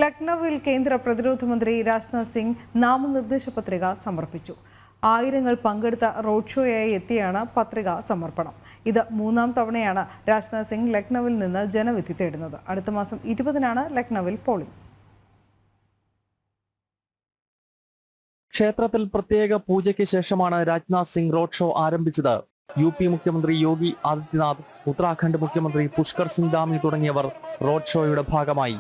ലക്നൌവിൽ കേന്ദ്ര പ്രതിരോധ മന്ത്രി രാജ്നാഥ് സിംഗ് നാമനിർദ്ദേശ പത്രിക സമർപ്പിച്ചു. ആയിരങ്ങൾ പങ്കെടുത്ത റോഡ് ഷോയായി എത്തിയാണ് പത്രിക സമർപ്പണം. ഇത് മൂന്നാം തവണയാണ് രാജ്നാഥ് സിംഗ് ലക്നൌവിൽ നിന്ന് ജനവിധി തേടുന്നത്. അടുത്ത മാസം 20-നാണ് ലക്നൌവിൽ പോളിംഗ്. ക്ഷേത്രത്തിൽ പ്രത്യേക പൂജയ്ക്ക് ശേഷമാണ് രാജ്നാഥ് സിംഗ് റോഡ് ഷോ ആരംഭിച്ചത്. UP മുഖ്യമന്ത്രി യോഗി ആദിത്യനാഥ്, ഉത്തരാഖണ്ഡ് മുഖ്യമന്ത്രി പുഷ്കർ സിംഗ് ധാമി തുടങ്ങിയവർ റോഡ് ഷോയുടെ ഭാഗമായി.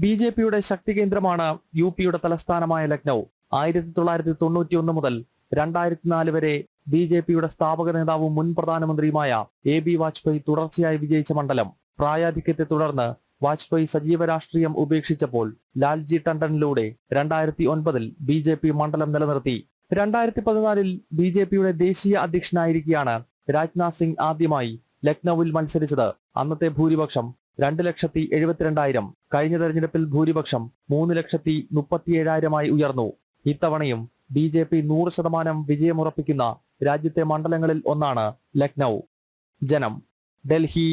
BJPയുടെ ശക്തി കേന്ദ്രമാണ് UPയുടെ തലസ്ഥാനമായ ലക്നൌ. 1991 മുതൽ 2004 വരെ BJPയുടെ സ്ഥാപക നേതാവും മുൻ പ്രധാനമന്ത്രിയുമായ AB വാജ്പേയി തുടർച്ചയായി വിജയിച്ച മണ്ഡലം. പ്രായാധിക്യത്തെ തുടർന്ന് വാജ്പേയി സജീവ രാഷ്ട്രീയം ഉപേക്ഷിച്ചപ്പോൾ ലാൽജി ടണ്ടനിലൂടെ 2009-ൽ BJP മണ്ഡലം നിലനിർത്തി. 2014-ൽ BJPയുടെ ദേശീയ അധ്യക്ഷനായിരിക്കെയാണ് രാജ്നാഥ് സിംഗ് ആദ്യമായി ലക്നൌവിൽ മത്സരിച്ചത്. അന്നത്തെ ഭൂരിപക്ഷം 2,72,000. കഴിഞ്ഞ തെരഞ്ഞെടുപ്പിൽ ഭൂരിപക്ഷം 3,37,000 ഉയർന്നു. ഇത്തവണയും BJP 100% വിജയമുറപ്പിക്കുന്ന രാജ്യത്തെ മണ്ഡലങ്ങളിൽ ഒന്നാണ് ലക്നൌ. ജനം, ഡൽഹി.